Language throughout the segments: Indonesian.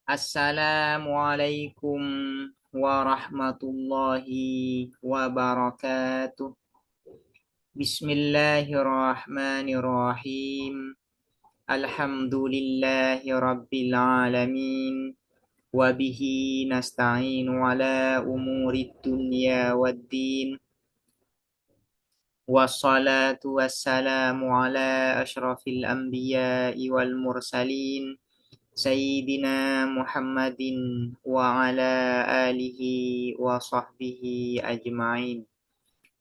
Assalamualaikum warahmatullahi wabarakatuh. Bismillahirrahmanirrahim. Alhamdulillahi rabbil alamin. Wabihi nasta'inu ala umuri dunya waddin. Wassalatu wassalamu ala ashrafil anbiya'i wal mursalin. Sayyidina Muhammadin wa ala alihi wa sahbihi ajma'in.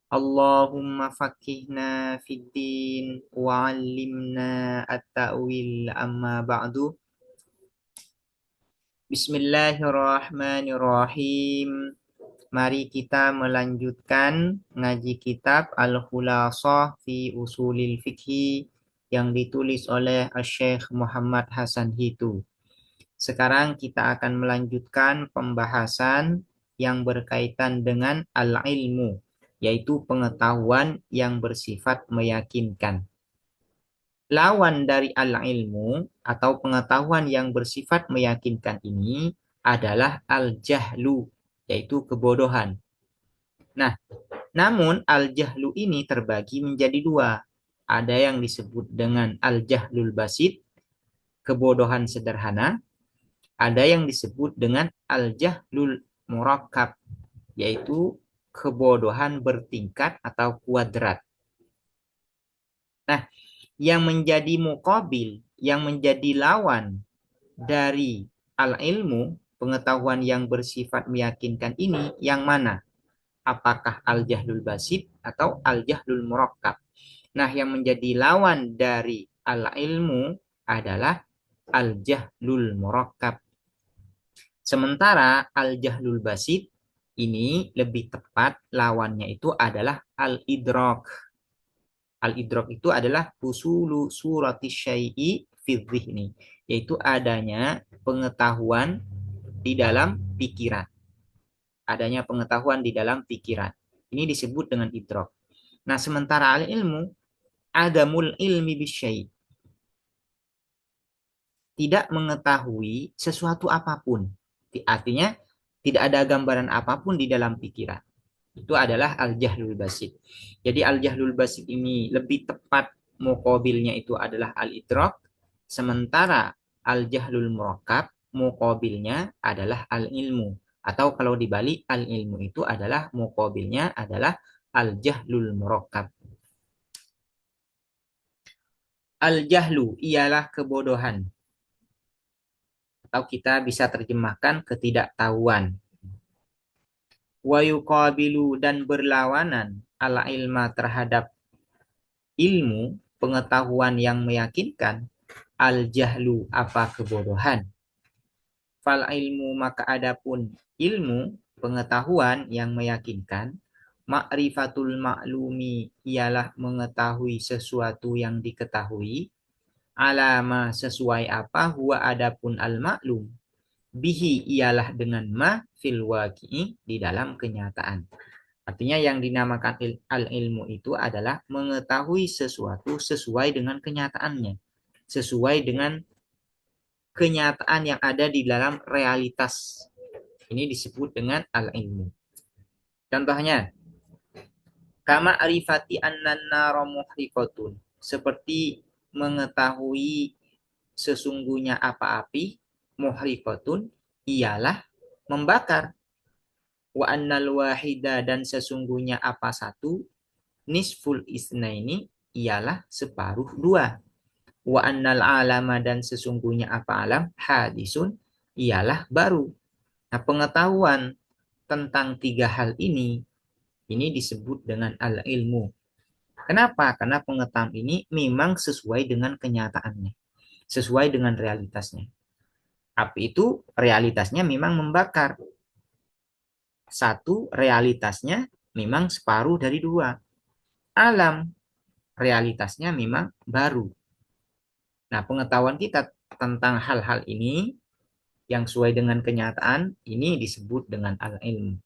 Allahumma fakihna fid din wa 'allimna at-ta'wil amma ba'du. Bismillahirrahmanirrahim. Mari kita melanjutkan ngaji kitab Al-Khulasah fi Usulil Fiqhi yang ditulis oleh Syekh Muhammad Hasan Hitu. Sekarang kita akan melanjutkan pembahasan yang berkaitan dengan al-ilmu, yaitu pengetahuan yang bersifat meyakinkan. Lawan dari al-ilmu atau pengetahuan yang bersifat meyakinkan ini adalah al-jahlu, yaitu kebodohan. Nah, namun al-jahlu ini terbagi menjadi dua. Ada yang disebut dengan al-jahlul basit, kebodohan sederhana. Ada yang disebut dengan al-jahlul murakkab, yaitu kebodohan bertingkat atau kuadrat. Nah, yang menjadi muqabil, yang menjadi lawan dari al-ilmu, pengetahuan yang bersifat meyakinkan ini, yang mana? Apakah al-jahlul basit atau al-jahlul murakkab? Nah, yang menjadi lawan dari al-ilmu adalah al-jahlul murakkab. Sementara al-jahlul basit ini lebih tepat lawannya itu adalah al-idrak. Al-idrak itu adalah husulu surati syai'i fi dzihni, yaitu adanya pengetahuan di dalam pikiran. Adanya pengetahuan di dalam pikiran. Ini disebut dengan idrak. Nah, sementara al-ilmu adamul ilmi bisyai', tidak mengetahui sesuatu apapun. Artinya tidak ada gambaran apapun di dalam pikiran. Itu adalah al-jahlul basit. Jadi al-jahlul basit ini lebih tepat muqabilnya itu adalah al-idrak, sementara al-jahlul murakkab muqabilnya adalah al-ilmu. Atau kalau dibalik, al-ilmu itu adalah muqabilnya adalah al-jahlul murakkab. Al-jahlu ialah kebodohan. Atau kita bisa terjemahkan ketidaktahuan. Wa yuqabilu, dan berlawanan ala ilma terhadap ilmu, pengetahuan yang meyakinkan, al jahlu, apa kebodohan. Fal ilmu, maka adapun ilmu, pengetahuan yang meyakinkan, ma'rifatul ma'lumi, ialah mengetahui sesuatu yang diketahui, alama, sesuai apa, huwa adapun al ma'lum, bihi, ialah dengan ma, fil waqi'i, di dalam kenyataan. Artinya yang dinamakan al-ilmu itu adalah mengetahui sesuatu sesuai dengan kenyataannya. Sesuai dengan kenyataan yang ada di dalam realitas. Ini disebut dengan al-ilmu. Contohnya, kama arifati annan nara muhriqatun, seperti mengetahui sesungguhnya apa api, muhriqatun, ialah membakar. Wa annal wahida, dan sesungguhnya apa satu, nisful isnaini, ialah separuh dua. Wa annal alama, dan sesungguhnya apa alam, hadisun, ialah baru. Nah, pengetahuan tentang tiga hal ini disebut dengan al-ilmu. Kenapa? Karena pengetahuan ini memang sesuai dengan kenyataannya, sesuai dengan realitasnya. Api itu realitasnya memang membakar. Satu, realitasnya memang separuh dari dua. Alam, realitasnya memang baru. Nah, pengetahuan kita tentang hal-hal ini yang sesuai dengan kenyataan, ini disebut dengan al-ilmu.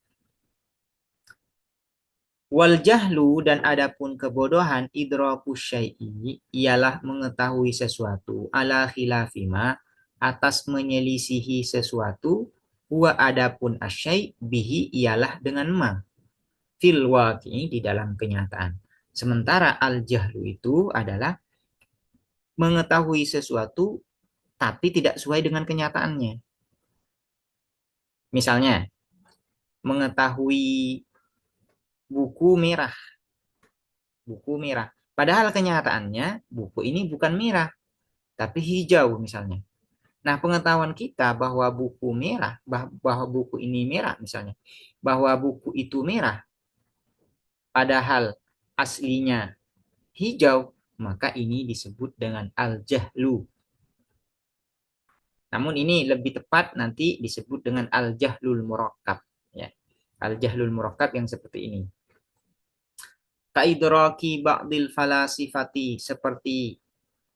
Wal jahlu, dan adapun kebodohan, idraku syai'i, ialah mengetahui sesuatu ala khilafima, atas menyelisihi sesuatu, huwa adapun asyai bihi ialah dengan ma fil waqi di dalam kenyataan. Sementara al jahlu itu adalah mengetahui sesuatu tapi tidak sesuai dengan kenyataannya. Misalnya, mengetahui buku merah, buku merah. Padahal kenyataannya buku ini bukan merah, tapi hijau misalnya. Nah, pengetahuan kita bahwa buku merah, bahwa buku ini merah misalnya, bahwa buku itu merah, padahal aslinya hijau, maka ini disebut dengan al-jahlu. Namun ini lebih tepat nanti disebut dengan al-jahlul murakkab. Ya. Al-jahlul murakkab yang seperti ini. Kaidraki ba'dil falasifati, seperti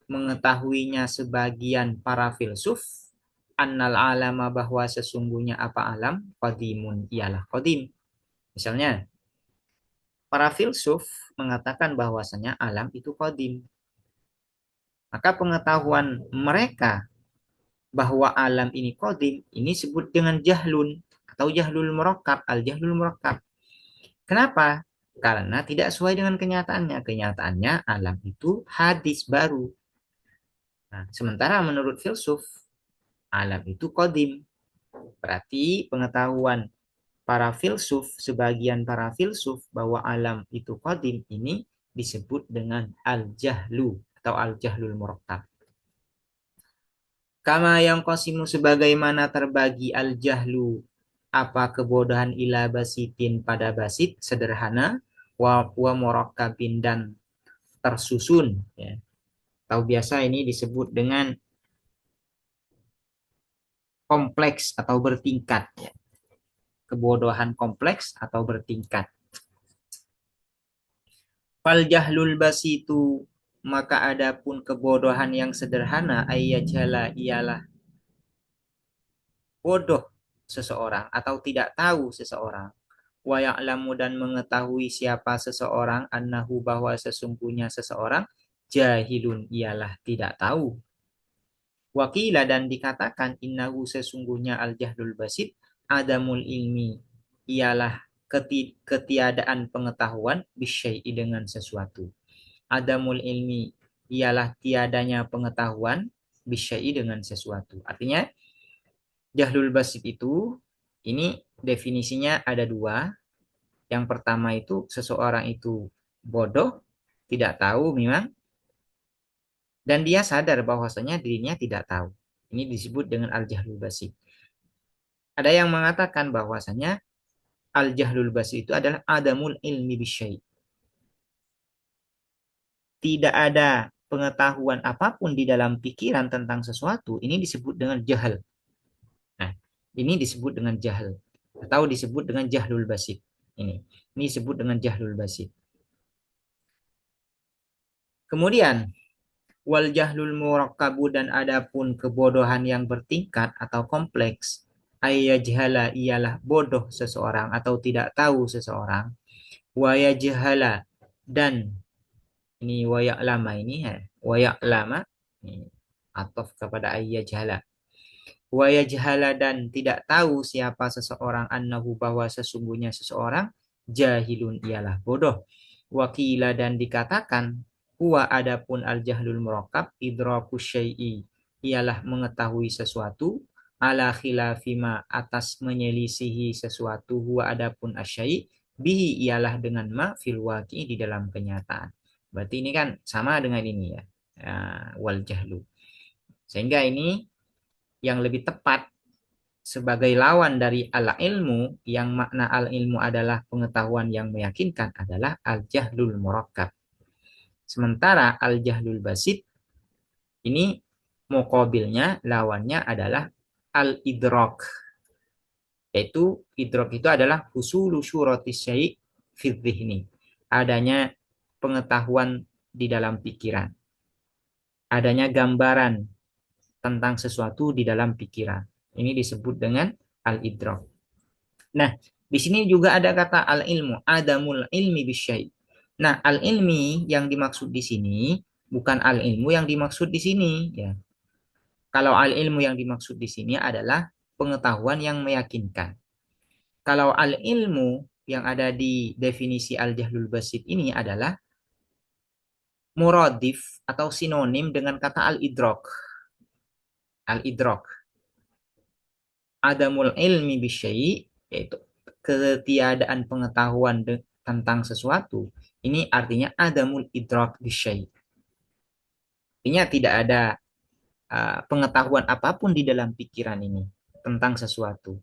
mengetahuinya sebagian para filsuf, annal alama, bahwa sesungguhnya apa alam, qadimun ialah qadim. Misalnya, para filsuf mengatakan bahwasanya alam itu qadim. Maka pengetahuan mereka bahwa alam ini qadim ini disebut dengan jahlun atau jahlul murakkab, al-jahlul murakkab. Kenapa? Karena tidak sesuai dengan kenyataannya. Kenyataannya alam itu hadis baru. Nah, sementara menurut filsuf, alam itu qadim. Berarti pengetahuan para filsuf, sebagian para filsuf bahwa alam itu qadim ini disebut dengan al-jahlu atau al-jahlul murakkab. Kama yang kosimu, sebagaimana terbagi al-jahlu apa kebodohan ila basitin pada basit sederhana, wa murakkabin dan tersusun, ya. Atau biasa ini disebut dengan kompleks atau bertingkat, ya. Kebodohan kompleks atau bertingkat. Fal jahlul basitu, maka adapun kebodohan yang sederhana, ayyajala ialah bodoh seseorang atau tidak tahu seseorang. Wa ya'lamu, dan mengetahui siapa seseorang, annahu, bahwa sesungguhnya seseorang, jahilun ialah tidak tahu. Wakila, dan dikatakan, innahu, sesungguhnya al-jahlul basit, adamul ilmi ialah ketiadaan pengetahuan, bisyai'i dengan sesuatu. Adamul ilmi ialah tiadanya pengetahuan, bisyai'i dengan sesuatu. Artinya jahlul basit itu, ini definisinya ada dua. Yang pertama itu seseorang itu bodoh, tidak tahu memang, dan dia sadar bahwasanya dirinya tidak tahu. Ini disebut dengan al-jahlul basit. Ada yang mengatakan bahwasanya al-jahlul basit itu adalah adamul ilmi bisyai. Tidak ada pengetahuan apapun di dalam pikiran tentang sesuatu, ini disebut dengan jahal. Nah, ini disebut dengan jahal atau disebut dengan jahlul basit. Ini disebut dengan jahlul basit. Kemudian wal jahlul murakkabu, dan adapun kebodohan yang bertingkat atau kompleks, ayyajhala ialah bodoh seseorang atau tidak tahu seseorang, wa yajhala, dan ini wa ya'lama, ini ya, wa ya'lama ataf kepada ayyajhala. Wa yajhala, dan tidak tahu siapa seseorang, annahu, bahwa sesungguhnya seseorang, jahilun ialah bodoh. Wakila, dan dikatakan, huwa adapun al-jahlul murakkab, idraku syai'i ialah mengetahui sesuatu, ala khilafima atas menyelisihi sesuatu, huwa adapun asyai bihi ialah dengan ma fil waqi di dalam kenyataan. Berarti ini kan sama dengan ini ya, wal jahlu. Sehingga ini yang lebih tepat sebagai lawan dari al-ilmu, yang makna al-ilmu adalah pengetahuan yang meyakinkan, adalah al-jahlul murakkab. Sementara al-jahlul basit ini muqabilnya, lawannya adalah al-idrak. Yaitu idrak itu adalah husulu syuratis syai' fi dzihni. Adanya pengetahuan di dalam pikiran. Adanya gambaran tentang sesuatu di dalam pikiran. Ini disebut dengan al-idrak. Nah, di sini juga ada kata al-ilmu, adamul ilmi bisyai'. Nah, al-ilmi yang dimaksud di sini bukan al-ilmu yang dimaksud di sini, ya. Kalau al-ilmu yang dimaksud di sini adalah pengetahuan yang meyakinkan. Kalau al-ilmu yang ada di definisi al-jahlul basit ini adalah muradif atau sinonim dengan kata al-idrok. Al-idrok. Adamul ilmi bisyai, yaitu ketiadaan pengetahuan tentang sesuatu. Ini artinya adamul idrak bisyai. Artinya tidak ada pengetahuan apapun di dalam pikiran ini tentang sesuatu.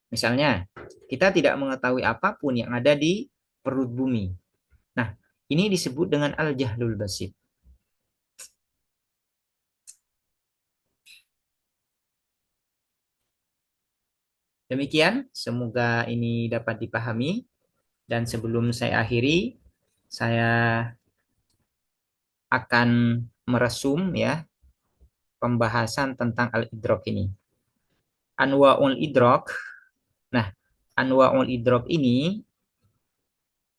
Misalnya, kita tidak mengetahui apapun yang ada di perut bumi. Nah, ini disebut dengan al-jahlul basit. Demikian, semoga ini dapat dipahami. Dan sebelum saya akhiri, saya akan meresum ya pembahasan tentang al-idrok ini. Anwa'ul idrok. Nah, anwa'ul idrok ini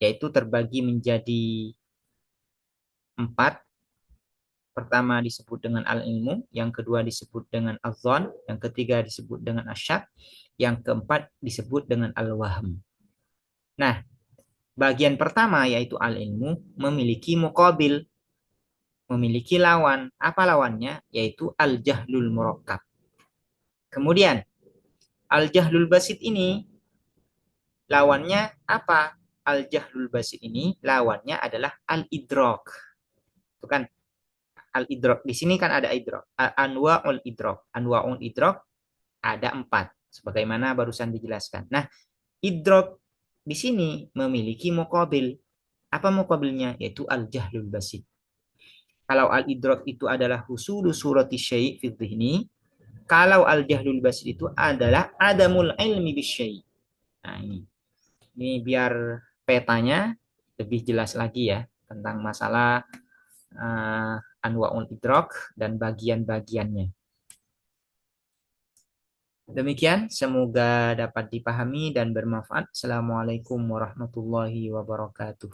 yaitu terbagi menjadi 4. Pertama disebut dengan al-ilmu, yang kedua disebut dengan al-dhon, yang ketiga disebut dengan asyak, yang keempat disebut dengan al-wahm. Nah, bagian pertama yaitu al-ilmu memiliki muqabil, memiliki lawan. Apa lawannya? Yaitu al-jahlul murakkab. Kemudian, al-jahlul basit ini lawannya apa? Al-jahlul basit ini lawannya adalah al-idrok. Itu kan al-idrok. Di sini kan ada idrok. Anwa'ul idrok. Anwa'ul idrok ada 4. Sebagaimana barusan dijelaskan. Nah, idrok di sini memiliki muqabil. Apa muqabilnya? Yaitu al-jahlul basit. Kalau al-idrok itu adalah husulu surati syai' fi dhihni, kalau al-jahlul basit itu adalah adamul ilmi bisyai'. Nah, ini biar petanya lebih jelas lagi ya tentang masalah anwa'ul idrok dan bagian-bagiannya. Demikian, semoga dapat dipahami dan bermanfaat. Assalamualaikum warahmatullahi wabarakatuh.